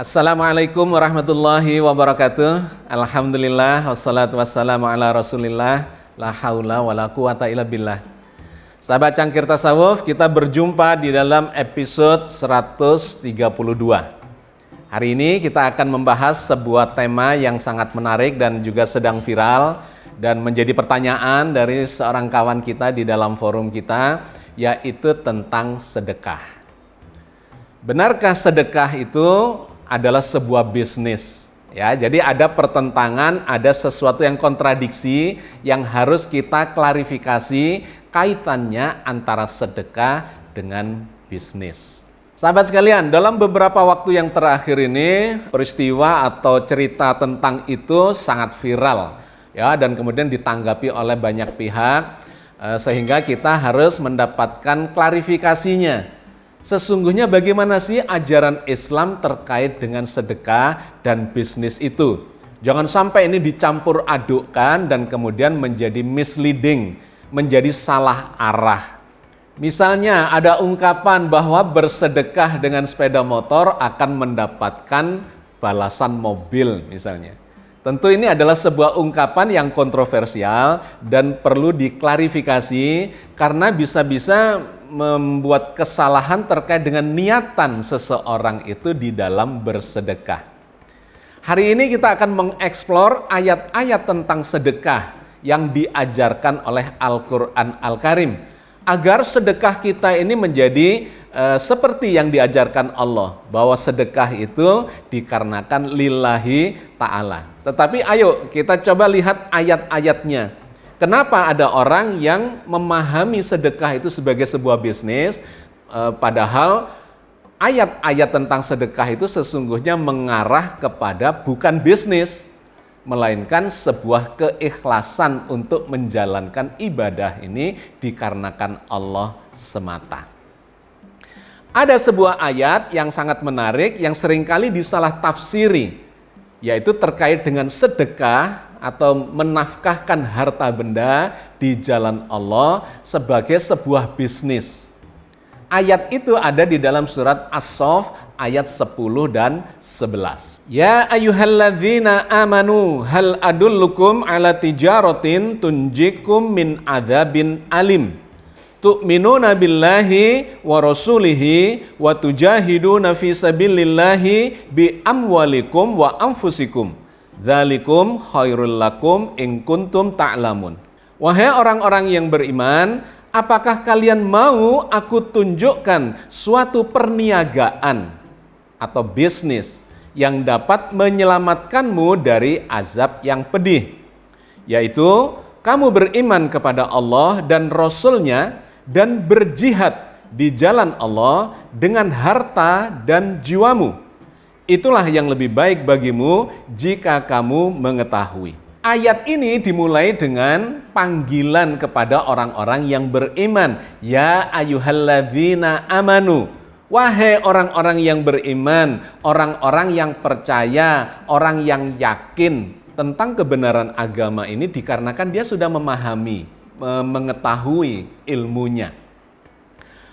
Assalamualaikum warahmatullahi wabarakatuh. Alhamdulillah wassalatu wassalamu ala Rasulillah, la haula wala quwata illa billah. Sahabat Cangkir Tasawuf, kita berjumpa di dalam episode 132. Hari ini kita akan membahas sebuah tema yang sangat menarik dan juga sedang viral dan menjadi pertanyaan dari seorang kawan kita di dalam forum kita, yaitu tentang sedekah. Benarkah sedekah itu adalah sebuah bisnis? Ya, jadi ada pertentangan, ada sesuatu yang kontradiksi yang harus kita klarifikasi kaitannya antara sedekah dengan bisnis. Sahabat sekalian, dalam beberapa waktu yang terakhir ini peristiwa atau cerita tentang itu sangat viral, ya, dan kemudian ditanggapi oleh banyak pihak, sehingga kita harus mendapatkan klarifikasinya. Sesungguhnya bagaimana sih ajaran Islam terkait dengan sedekah dan bisnis itu? Jangan sampai ini dicampur adukkan dan kemudian menjadi misleading, menjadi salah arah. Misalnya ada ungkapan bahwa bersedekah dengan sepeda motor akan mendapatkan balasan mobil misalnya. Tentu ini adalah sebuah ungkapan yang kontroversial dan perlu diklarifikasi karena bisa-bisa membuat kesalahan terkait dengan niatan seseorang itu di dalam bersedekah. Hari ini kita akan mengeksplor ayat-ayat tentang sedekah yang diajarkan oleh Al-Quran Al-Karim agar sedekah kita ini menjadi seperti yang diajarkan Allah, bahwa sedekah itu dikarenakan lillahi ta'ala. Tetapi ayo kita coba lihat ayat-ayatnya. Kenapa ada orang yang memahami sedekah itu sebagai sebuah bisnis, padahal ayat-ayat tentang sedekah itu sesungguhnya mengarah kepada bukan bisnis, melainkan sebuah keikhlasan untuk menjalankan ibadah ini dikarenakan Allah semata. Ada sebuah ayat yang sangat menarik yang seringkali disalah tafsiri, yaitu terkait dengan sedekah atau menafkahkan harta benda di jalan Allah sebagai sebuah bisnis. Ayat itu ada di dalam surat As-Saff ayat 10 dan 11. Ya ayyuhalladzina amanu hal adullukum ala tijaratin tunjikum min adzabin alim. Tu'minuna billahi wa rasulihi wa tujahiduna fi sabilillahi bi amwalikum wa anfusikum. Dzalikum khairul lakum in kuntum ta'lamun. Wahai orang-orang yang beriman, apakah kalian mau aku tunjukkan suatu perniagaan atau bisnis yang dapat menyelamatkanmu dari azab yang pedih, yaitu kamu beriman kepada Allah dan Rasul-Nya dan berjihad di jalan Allah dengan harta dan jiwamu. Itulah yang lebih baik bagimu jika kamu mengetahui. Ayat ini dimulai dengan panggilan kepada orang-orang yang beriman. Ya ayyuhalladzina amanu. Wahai orang-orang yang beriman, orang-orang yang percaya, orang yang yakin tentang kebenaran agama ini dikarenakan dia sudah memahami, mengetahui ilmunya.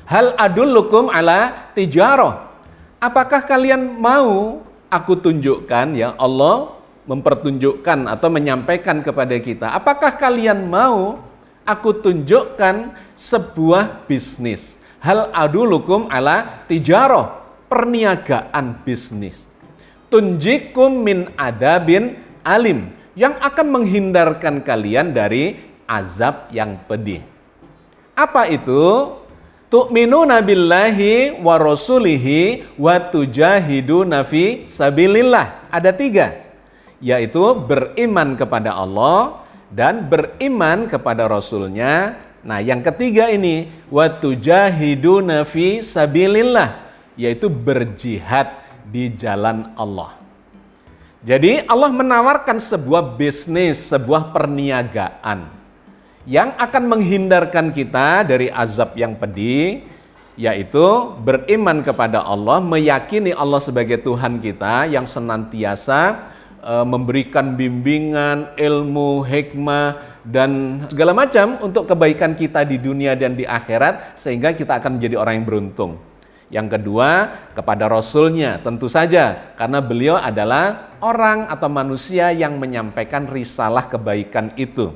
Hal adullukum ala tijarah. Apakah kalian mau aku tunjukkan, ya Allah mempertunjukkan atau menyampaikan kepada kita, apakah kalian mau aku tunjukkan sebuah bisnis? Hal adullukum ala tijarah, perniagaan bisnis. Tunjikum min adabin alim, yang akan menghindarkan kalian dari azab yang pedih. Apa itu? Tu'minuna billahi wa rasulihi wa tujahiduna fi sabilillah. Ada 3, yaitu beriman kepada Allah dan beriman kepada Rasul-Nya. Nah, yang ketiga ini wa tujahiduna fi sabilillah, yaitu berjihad di jalan Allah. Jadi Allah menawarkan sebuah bisnis, sebuah perniagaan yang akan menghindarkan kita dari azab yang pedih, yaitu beriman kepada Allah, meyakini Allah sebagai Tuhan kita yang senantiasa memberikan bimbingan, ilmu, hikmah, dan segala macam untuk kebaikan kita di dunia dan di akhirat, sehingga kita akan menjadi orang yang beruntung. Yang kedua, kepada Rasulnya, tentu saja, karena beliau adalah orang atau manusia yang menyampaikan risalah kebaikan itu.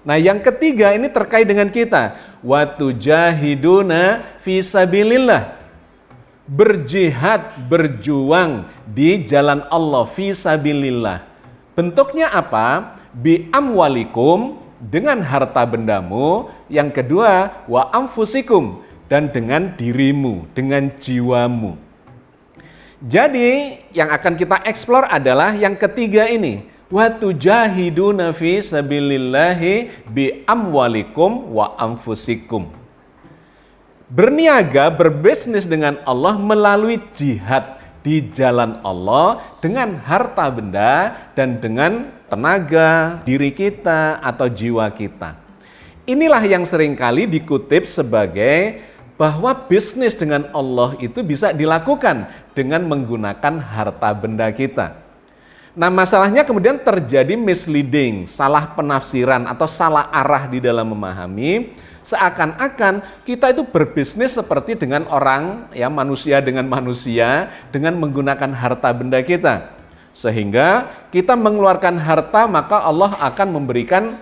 Nah, yang ketiga ini terkait dengan kita. Wa tujahiduna fi sabilillah. Berjihad, berjuang di jalan Allah, fi sabilillah. Bentuknya apa? Bi amwalikum, dengan harta bendamu. Yang kedua, wa anfusikum, dan dengan dirimu, dengan jiwamu. Jadi yang akan kita eksplor adalah yang ketiga ini. Wa tujahiduna fi sabilillahi bi amwalikum wa anfusikum. Berniaga, berbisnis dengan Allah melalui jihad di jalan Allah dengan harta benda dan dengan tenaga diri kita atau jiwa kita. Inilah yang seringkali dikutip sebagai bahwa bisnis dengan Allah itu bisa dilakukan dengan menggunakan harta benda kita. Nah, masalahnya kemudian terjadi misleading, salah penafsiran atau salah arah di dalam memahami, seakan-akan kita itu berbisnis seperti dengan orang, ya, manusia dengan manusia, dengan menggunakan harta benda kita. Sehingga kita mengeluarkan harta, maka Allah akan memberikan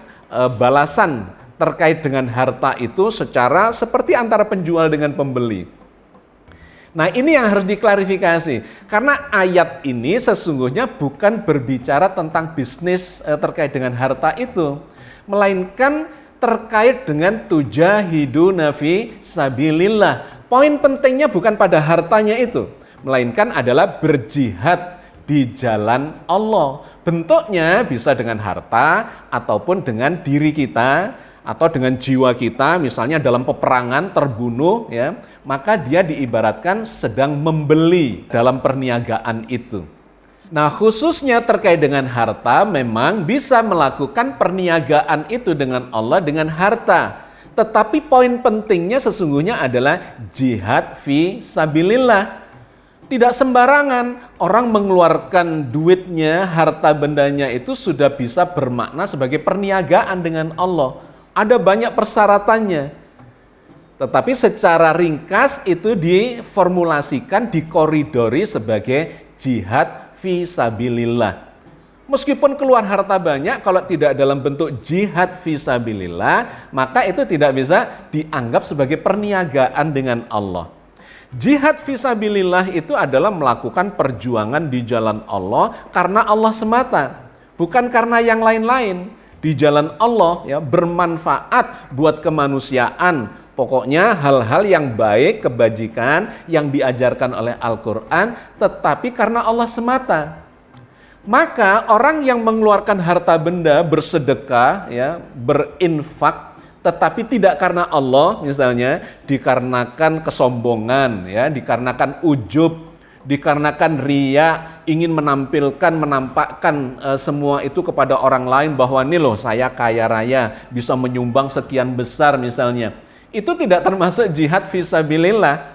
balasan terkait dengan harta itu secara seperti antara penjual dengan pembeli. Nah, ini yang harus diklarifikasi. Karena ayat ini sesungguhnya bukan berbicara tentang bisnis terkait dengan harta itu, melainkan terkait dengan tujahiduna fi sabilillah. Poin pentingnya bukan pada hartanya itu, melainkan adalah berjihad di jalan Allah. Bentuknya bisa dengan harta ataupun dengan diri kita atau dengan jiwa kita, misalnya dalam peperangan terbunuh, ya, maka dia diibaratkan sedang membeli dalam perniagaan itu. Nah, khususnya terkait dengan harta, memang bisa melakukan perniagaan itu dengan Allah dengan harta. Tetapi poin pentingnya sesungguhnya adalah jihad fi sabilillah. Tidak sembarangan orang mengeluarkan duitnya, harta bendanya itu sudah bisa bermakna sebagai perniagaan dengan Allah. Ada banyak persyaratannya. Tetapi secara ringkas itu diformulasikan, dikoridori sebagai jihad fi sabilillah. Meskipun keluar harta banyak, kalau tidak dalam bentuk jihad fi sabilillah, maka itu tidak bisa dianggap sebagai perniagaan dengan Allah. Jihad fi sabilillah itu adalah melakukan perjuangan di jalan Allah karena Allah semata, bukan karena yang lain-lain. Di jalan Allah, ya, bermanfaat buat kemanusiaan. Pokoknya hal-hal yang baik, kebajikan yang diajarkan oleh Al-Quran, tetapi karena Allah semata. Maka orang yang mengeluarkan harta benda, bersedekah, ya, berinfak, tetapi tidak karena Allah, misalnya dikarenakan kesombongan, ya, dikarenakan ujub, dikarenakan riya, ingin menampakkan semua itu kepada orang lain bahwa nih loh saya kaya raya, bisa menyumbang sekian besar misalnya. Itu tidak termasuk jihad fisabilillah.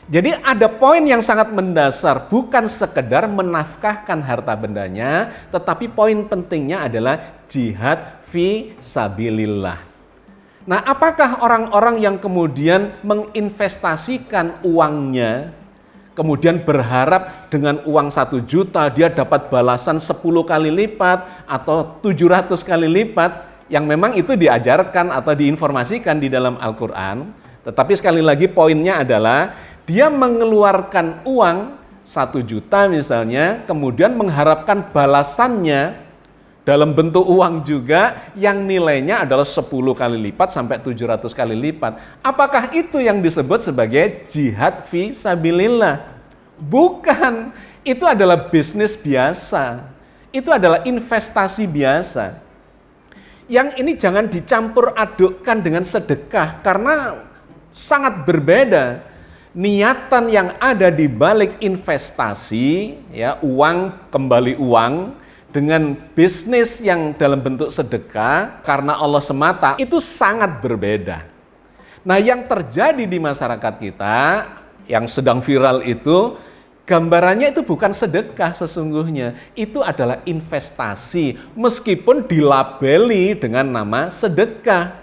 Jadi ada poin yang sangat mendasar, bukan sekedar menafkahkan harta bendanya, tetapi poin pentingnya adalah jihad fisabilillah. Nah, apakah orang-orang yang kemudian menginvestasikan uangnya, kemudian berharap dengan uang 1 juta dia dapat balasan 10 kali lipat atau 700 kali lipat, yang memang itu diajarkan atau diinformasikan di dalam Al-Quran. Tetapi sekali lagi poinnya adalah dia mengeluarkan uang 1 juta misalnya, kemudian mengharapkan balasannya dalam bentuk uang juga yang nilainya adalah 10 kali lipat sampai 700 kali lipat. Apakah itu yang disebut sebagai jihad fi sabilillah? Bukan. Itu adalah bisnis biasa. Itu adalah investasi biasa. Yang ini jangan dicampur adukkan dengan sedekah karena sangat berbeda. Niatan yang ada di balik investasi, ya, uang kembali uang, dengan bisnis yang dalam bentuk sedekah karena Allah semata, itu sangat berbeda. Nah, yang terjadi di masyarakat kita yang sedang viral itu, gambarannya itu bukan sedekah sesungguhnya, itu adalah investasi meskipun dilabeli dengan nama sedekah.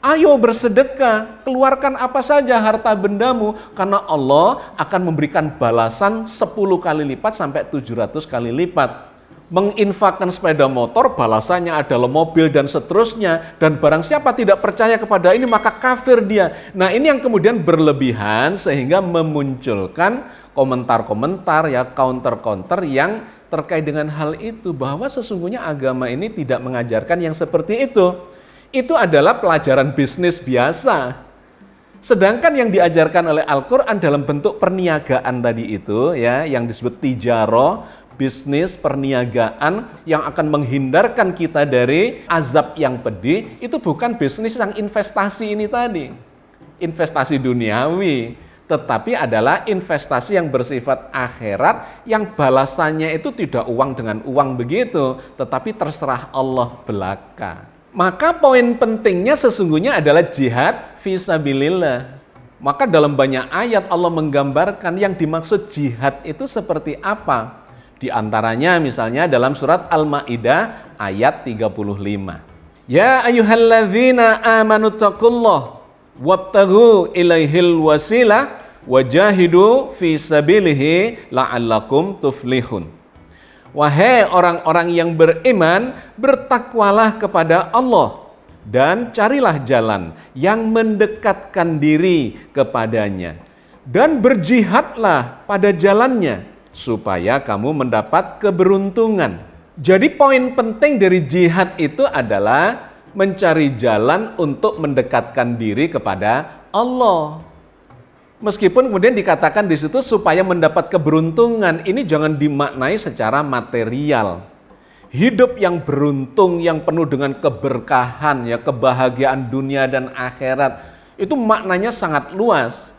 Ayo bersedekah, keluarkan apa saja harta bendamu, karena Allah akan memberikan balasan 10 kali lipat sampai 700 kali lipat. Menginfakkan sepeda motor, balasannya adalah mobil dan seterusnya. Dan barang siapa tidak percaya kepada ini, maka kafir dia. Nah, ini yang kemudian berlebihan sehingga memunculkan komentar-komentar, ya, counter-counter yang terkait dengan hal itu, bahwa sesungguhnya agama ini tidak mengajarkan yang seperti itu. Itu adalah pelajaran bisnis biasa. Sedangkan yang diajarkan oleh Al-Quran dalam bentuk perniagaan tadi itu, ya, yang disebut tijaroh, bisnis perniagaan yang akan menghindarkan kita dari azab yang pedih, itu bukan bisnis yang investasi ini tadi, investasi duniawi, tetapi adalah investasi yang bersifat akhirat, yang balasannya itu tidak uang dengan uang begitu, tetapi terserah Allah belaka. Maka poin pentingnya sesungguhnya adalah jihad fisabilillah. Maka dalam banyak ayat Allah menggambarkan yang dimaksud jihad itu seperti apa. Di antaranya misalnya dalam surat Al-Maidah ayat 35. Ya ayyuhalladzina amanu taqullah wabtaghu ilaihil wasilah wajahidu fi sabilihi la'allakum tuflihun. Wahai orang-orang yang beriman, bertakwalah kepada Allah dan carilah jalan yang mendekatkan diri kepadanya, dan berjihadlah pada jalannya supaya kamu mendapat keberuntungan. Jadi poin penting dari jihad itu adalah mencari jalan untuk mendekatkan diri kepada Allah. Meskipun kemudian dikatakan di situ supaya mendapat keberuntungan, ini jangan dimaknai secara material. Hidup yang beruntung, yang penuh dengan keberkahan, ya, kebahagiaan dunia dan akhirat, itu maknanya sangat luas.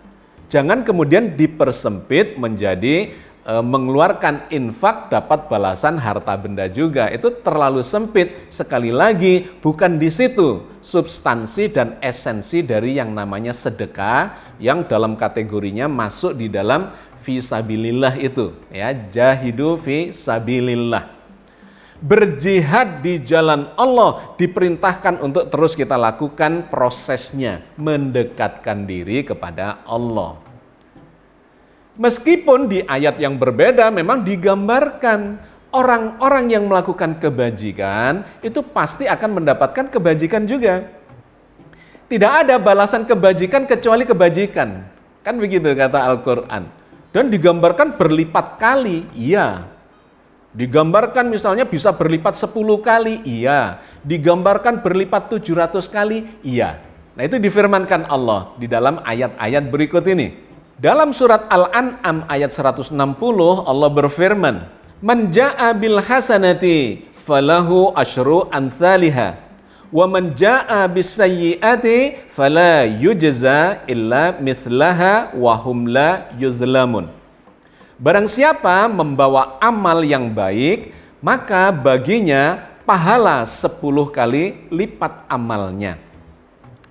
Jangan kemudian dipersempit menjadi mengeluarkan infak dapat balasan harta benda juga. Itu terlalu sempit. Sekali lagi, bukan di situ substansi dan esensi dari yang namanya sedekah, yang dalam kategorinya masuk di dalam fisabilillah itu, ya, jahidu fisabilillah. Berjihad di jalan Allah diperintahkan untuk terus kita lakukan prosesnya, mendekatkan diri kepada Allah. Meskipun di ayat yang berbeda memang digambarkan orang-orang yang melakukan kebajikan itu pasti akan mendapatkan kebajikan juga. Tidak ada balasan kebajikan kecuali kebajikan. Kan begitu kata Al-Quran. Dan digambarkan berlipat kali, iya. Digambarkan misalnya bisa berlipat 10 kali, iya. Digambarkan berlipat 700 kali, iya. Nah, itu difirmankan Allah di dalam ayat-ayat berikut ini. Dalam surat Al-An'am ayat 160 Allah berfirman, "Man jaa'a bil hasanati falahu asyru amsalihha wa man jaa'a bis sayyi'ati fala yujza illa mithlaha wa hum la yuzlamun." Barang siapa membawa amal yang baik, maka baginya pahala 10 kali lipat amalnya.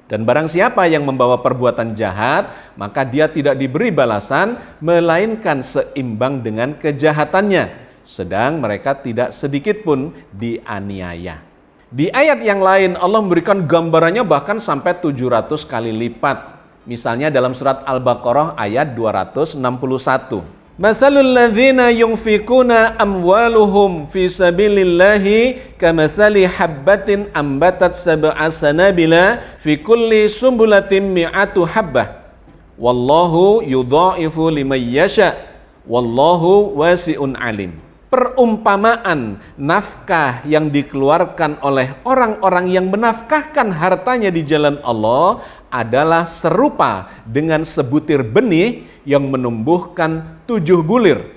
Dan barang siapa yang membawa perbuatan jahat, maka dia tidak diberi balasan, melainkan seimbang dengan kejahatannya. Sedang mereka tidak sedikit pun dianiaya. Di ayat yang lain Allah memberikan gambarannya bahkan sampai 700 kali lipat. Misalnya dalam surat Al-Baqarah ayat 261. Masalul ladzina yunfikuna amwaluhum fi sabilillahi kamathali habbatin ambatat sab'a sanabila fi kulli sumbulatin mi'atu habbah wallahu yudha'ifu liman yasha wallahu wasi'un alim. Perumpamaan nafkah yang dikeluarkan oleh orang-orang yang menafkahkan hartanya di jalan Allah adalah serupa dengan sebutir benih yang menumbuhkan 7 bulir.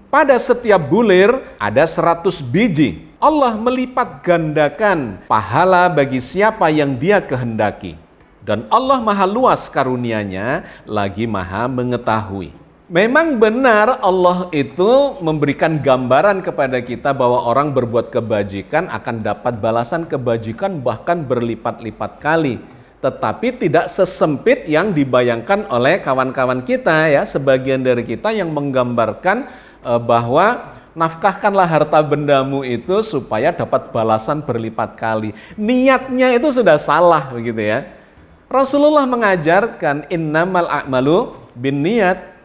Pada setiap bulir ada 100 biji. Allah melipat gandakan pahala bagi siapa yang Dia kehendaki. Dan Allah maha luas karunia-Nya, lagi maha mengetahui. Memang benar Allah itu memberikan gambaran kepada kita bahwa orang berbuat kebajikan akan dapat balasan kebajikan bahkan berlipat-lipat kali. Tetapi tidak sesempit yang dibayangkan oleh kawan-kawan kita, ya, sebagian dari kita yang menggambarkan bahwa nafkahkanlah harta bendamu itu supaya dapat balasan berlipat kali. Niatnya itu sudah salah begitu ya. Rasulullah mengajarkan innamal a'malu binniyat.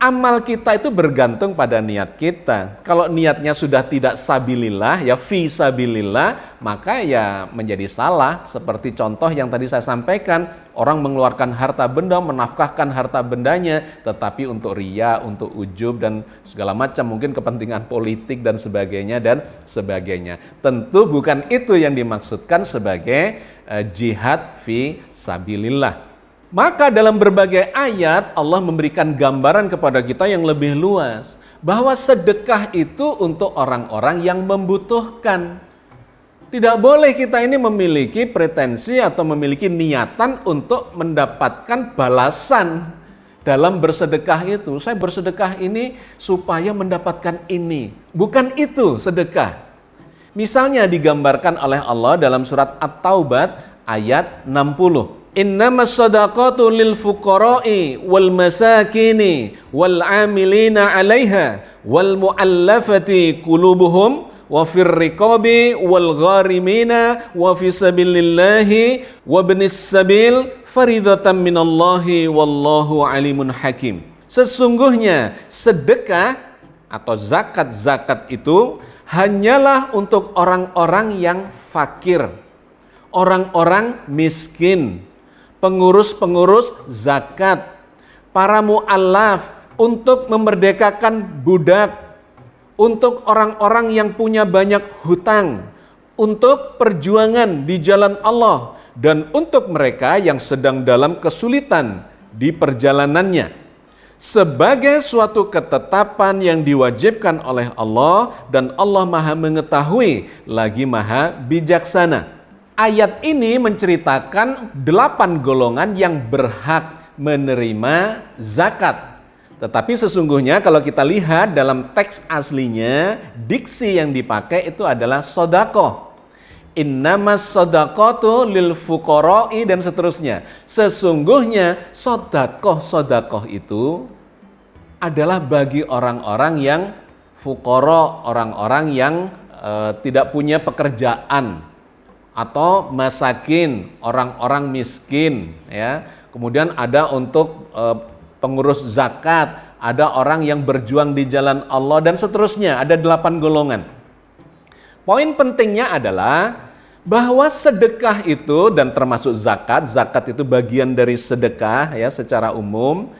Amal kita itu bergantung pada niat kita. Kalau niatnya sudah tidak sabilillah, ya fi sabilillah, maka ya menjadi salah. Seperti contoh yang tadi saya sampaikan, orang mengeluarkan harta benda, menafkahkan harta bendanya, tetapi untuk riya, untuk ujub, dan segala macam, mungkin kepentingan politik dan sebagainya, Tentu bukan itu yang dimaksudkan sebagai jihad fi sabilillah. Maka dalam berbagai ayat Allah memberikan gambaran kepada kita yang lebih luas bahwa sedekah itu untuk orang-orang yang membutuhkan. Tidak boleh kita ini memiliki pretensi atau memiliki niatan untuk mendapatkan balasan dalam bersedekah itu. Saya bersedekah ini supaya mendapatkan ini. Bukan itu sedekah. Misalnya digambarkan oleh Allah dalam surat At-Taubat ayat 60. Innamas shadaqatu lil fuqara'i wal masakini wal 'amilina 'alaiha wal mu'allafati qulubuhum wa fir riqabi wal gharimina wa fi sabilillahi wa ibnis sabil faridatan minallahi wallahu alimun hakim. Sesungguhnya sedekah atau zakat itu hanyalah untuk orang-orang yang fakir, orang-orang miskin, pengurus-pengurus zakat, para mu'allaf untuk memerdekakan budak, untuk orang-orang yang punya banyak hutang, untuk perjuangan di jalan Allah, dan untuk mereka yang sedang dalam kesulitan di perjalanannya. Sebagai suatu ketetapan yang diwajibkan oleh Allah, dan Allah Maha mengetahui lagi Maha bijaksana. Ayat ini menceritakan 8 golongan yang berhak menerima zakat. Tetapi sesungguhnya kalau kita lihat dalam teks aslinya, diksi yang dipakai itu adalah sodaqoh. Innamas sodaqatu lil fuqara'i dan seterusnya. Sesungguhnya sodaqoh itu adalah bagi orang-orang yang fuqara, orang-orang yang tidak punya pekerjaan, atau masakin, orang-orang miskin, ya. Kemudian ada untuk pengurus zakat, ada orang yang berjuang di jalan Allah dan seterusnya, ada 8 golongan. Poin pentingnya adalah bahwa sedekah itu dan termasuk zakat itu bagian dari sedekah ya secara umum.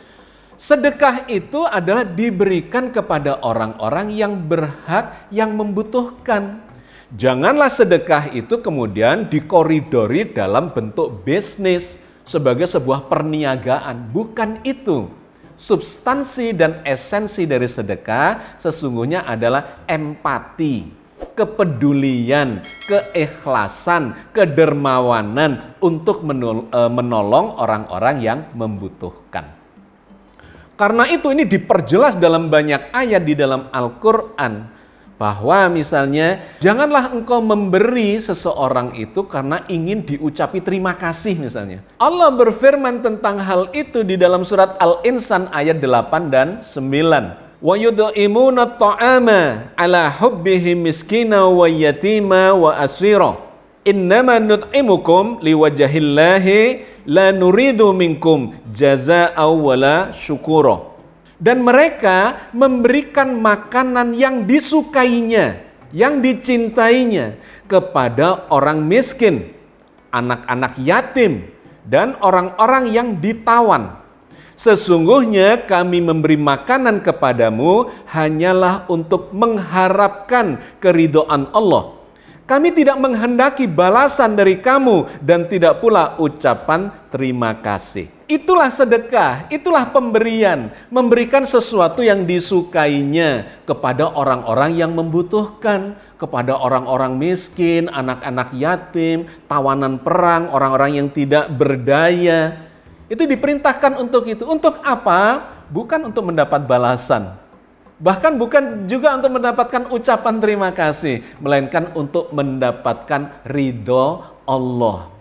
Sedekah itu adalah diberikan kepada orang-orang yang berhak, yang membutuhkan. Janganlah sedekah itu kemudian dikoridori dalam bentuk bisnis sebagai sebuah perniagaan. Bukan itu. Substansi dan esensi dari sedekah sesungguhnya adalah empati, kepedulian, keikhlasan, kedermawanan untuk menolong orang-orang yang membutuhkan. Karena itu ini diperjelas dalam banyak ayat di dalam Al-Quran. Bahwa misalnya janganlah engkau memberi seseorang itu karena ingin diucapi terima kasih misalnya. Allah berfirman tentang hal itu di dalam surat Al-Insan ayat 8 dan 9. Wa yud'imuna ta'ama ala hubbihi miskina wa yatima wa asira. Innama nut'imukum liwajahillahi la nuridu minkum jazaa'a wala syukura. Dan mereka memberikan makanan yang disukainya, yang dicintainya kepada orang miskin, anak-anak yatim, dan orang-orang yang ditawan. Sesungguhnya kami memberi makanan kepadamu hanyalah untuk mengharapkan keridhaan Allah. Kami tidak menghendaki balasan dari kamu dan tidak pula ucapan terima kasih. Itulah sedekah, itulah pemberian, memberikan sesuatu yang disukainya kepada orang-orang yang membutuhkan, kepada orang-orang miskin, anak-anak yatim, tawanan perang, orang-orang yang tidak berdaya. Itu diperintahkan untuk itu. Untuk apa? Bukan untuk mendapat balasan. Bahkan bukan juga untuk mendapatkan ucapan terima kasih, melainkan untuk mendapatkan ridho Allah.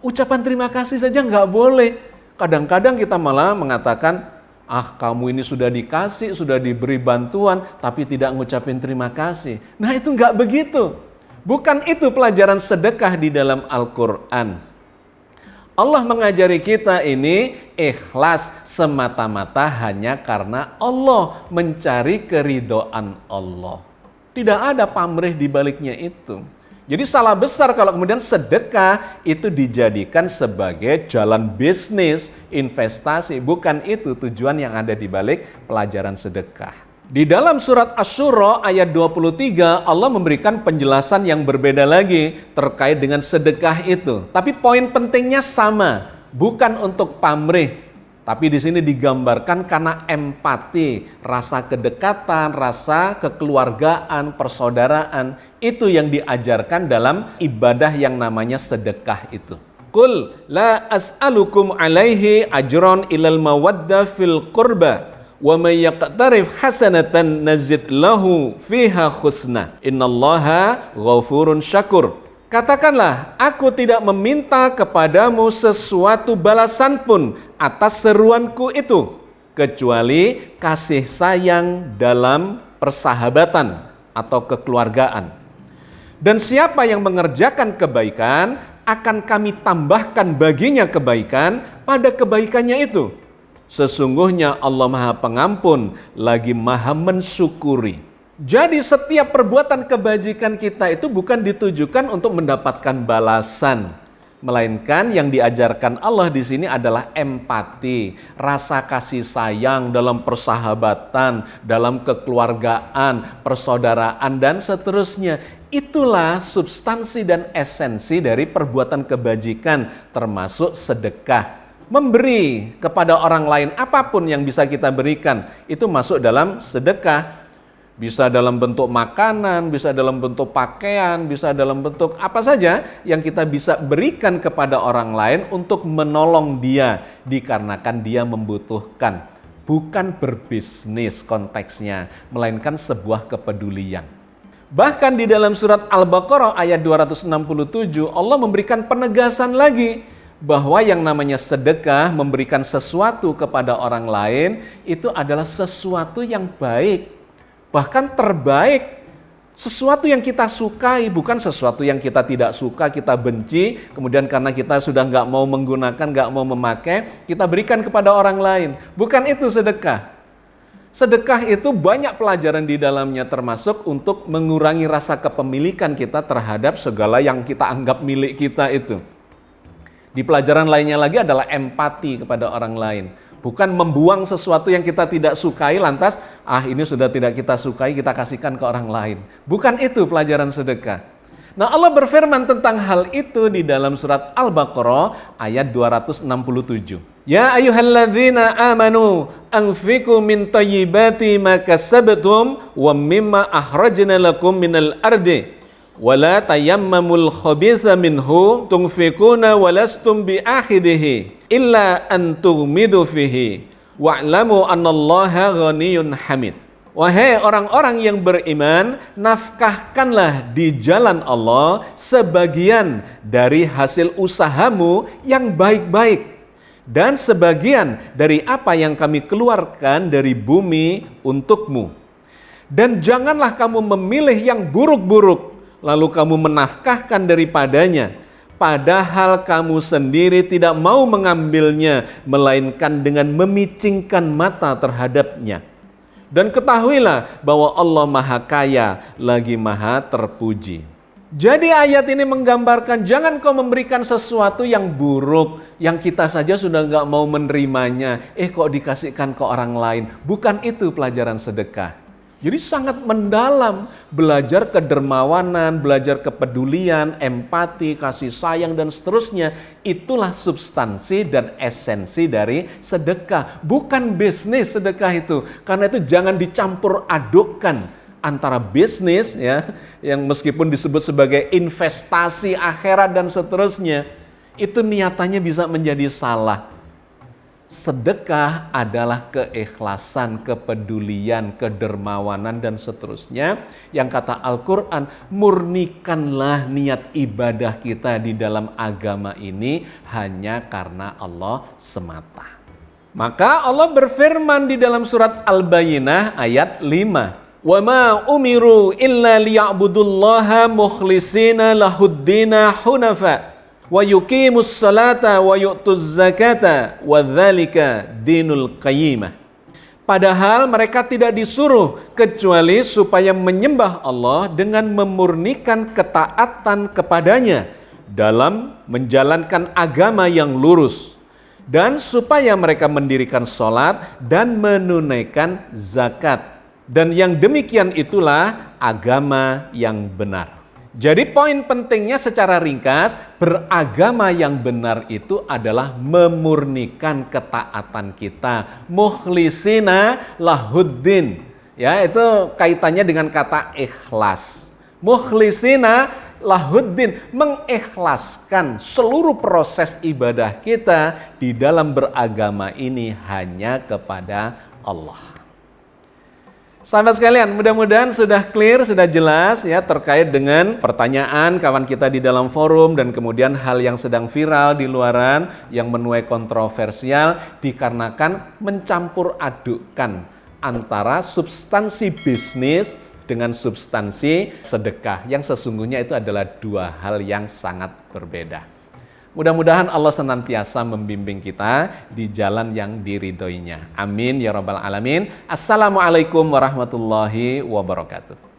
Ucapan terima kasih saja nggak boleh. Kadang-kadang kita malah mengatakan, Ah, kamu ini sudah dikasih, sudah diberi bantuan, tapi tidak ngucapin terima kasih. Nah, itu nggak begitu. Bukan itu pelajaran sedekah di dalam Al-Quran. Allah mengajari kita ini ikhlas semata-mata hanya karena Allah, mencari keridhaan Allah. Tidak ada pamrih di baliknya itu. Jadi salah besar kalau kemudian sedekah itu dijadikan sebagai jalan bisnis, investasi. Bukan itu tujuan yang ada di balik pelajaran sedekah. Di dalam surat Asy-Syura ayat 23 Allah memberikan penjelasan yang berbeda lagi terkait dengan sedekah itu. Tapi poin pentingnya sama, bukan untuk pamrih. Tapi di sini digambarkan karena empati, rasa kedekatan, rasa kekeluargaan, persaudaraan, itu yang diajarkan dalam ibadah yang namanya sedekah itu. Qul la as'alukum alaihi ajron ilal mawadda fil qurba wa may yaqtarif hasanatan nazid lahu fiha husna innallaha ghafurun syakur. Katakanlah, aku tidak meminta kepadamu sesuatu balasan pun atas seruanku itu, kecuali kasih sayang dalam persahabatan atau kekeluargaan. Dan siapa yang mengerjakan kebaikan, akan kami tambahkan baginya kebaikan pada kebaikannya itu. Sesungguhnya Allah Maha Pengampun, lagi Maha Mensyukuri. Jadi setiap perbuatan kebajikan kita itu bukan ditujukan untuk mendapatkan balasan, melainkan yang diajarkan Allah di sini adalah empati, rasa kasih sayang dalam persahabatan, dalam kekeluargaan, persaudaraan dan seterusnya. Itulah substansi dan esensi dari perbuatan kebajikan, termasuk sedekah. Memberi kepada orang lain apapun yang bisa kita berikan, itu masuk dalam sedekah. Bisa dalam bentuk makanan, bisa dalam bentuk pakaian, bisa dalam bentuk apa saja yang kita bisa berikan kepada orang lain untuk menolong dia, dikarenakan dia membutuhkan. Bukan berbisnis konteksnya, melainkan sebuah kepedulian. Bahkan di dalam surat Al-Baqarah ayat 267, Allah memberikan penegasan lagi bahwa yang namanya sedekah, memberikan sesuatu kepada orang lain, itu adalah sesuatu yang baik. Bahkan terbaik, sesuatu yang kita sukai, bukan sesuatu yang kita tidak suka, kita benci, kemudian karena kita sudah nggak mau menggunakan, nggak mau memakai, kita berikan kepada orang lain. Bukan itu sedekah. Sedekah itu banyak pelajaran di dalamnya, termasuk untuk mengurangi rasa kepemilikan kita terhadap segala yang kita anggap milik kita itu. Di pelajaran lainnya lagi adalah empati kepada orang lain. Bukan membuang sesuatu yang kita tidak sukai lantas, ini sudah tidak kita sukai, kita kasihkan ke orang lain. Bukan itu pelajaran sedekah. Nah, Allah berfirman tentang hal itu di dalam surat Al-Baqarah ayat 267. Ya ayyuhalladzina amanu anfiqu min thayyibati ma kasabtum wa mimma akhrajna lakum minal ardi wala tayammamul khabitha minhu tunfikuna walastum biakhidihi illa an tughmidu fihi wa'lamu annallaha ghaniyun hamid. Wahai orang-orang yang beriman, nafkahkanlah di jalan Allah sebagian dari hasil usahamu yang baik-baik dan sebagian dari apa yang kami keluarkan dari bumi untukmu. Dan janganlah kamu memilih yang buruk-buruk lalu kamu menafkahkan daripadanya, padahal kamu sendiri tidak mau mengambilnya, melainkan dengan memicingkan mata terhadapnya. Dan ketahuilah bahwa Allah Maha Kaya, lagi Maha Terpuji. Jadi ayat ini menggambarkan jangan kau memberikan sesuatu yang buruk, yang kita saja sudah nggak mau menerimanya, kok dikasihkan ke orang lain. Bukan itu pelajaran sedekah. Jadi sangat mendalam, belajar kedermawanan, belajar kepedulian, empati, kasih sayang, dan seterusnya. Itulah substansi dan esensi dari sedekah. Bukan bisnis sedekah itu. Karena itu jangan dicampur adukkan antara bisnis, ya, yang meskipun disebut sebagai investasi akhirat dan seterusnya, itu niatannya bisa menjadi salah. Sedekah adalah keikhlasan, kepedulian, kedermawanan, dan seterusnya. Yang kata Al-Quran, murnikanlah niat ibadah kita di dalam agama ini hanya karena Allah semata. Maka Allah berfirman di dalam surat Al-Bayyinah ayat 5. Wa ma umiru illa liya'budullaha mukhlishina lahuddina hunafa wa yuqimus salata wa yu'tuz zakata wa dzalika dinul qayyimah. Padahal mereka tidak disuruh kecuali supaya menyembah Allah dengan memurnikan ketaatan kepadanya dalam menjalankan agama yang lurus, dan supaya mereka mendirikan sholat dan menunaikan zakat. Dan yang demikian itulah agama yang benar. Jadi poin pentingnya secara ringkas, beragama yang benar itu adalah memurnikan ketaatan kita. Mukhlishina lahuddin. Ya, itu kaitannya dengan kata ikhlas. Mukhlishina lahuddin, mengikhlaskan seluruh proses ibadah kita di dalam beragama ini hanya kepada Allah. Sahabat sekalian, mudah-mudahan sudah clear, sudah jelas ya terkait dengan pertanyaan kawan kita di dalam forum dan kemudian hal yang sedang viral di luaran yang menuai kontroversial dikarenakan mencampur adukkan antara substansi bisnis dengan substansi sedekah yang sesungguhnya itu adalah dua hal yang sangat berbeda. Mudah-mudahan Allah senantiasa membimbing kita di jalan yang diridhoinya. Amin ya rabbal alamin. Assalamualaikum warahmatullahi wabarakatuh.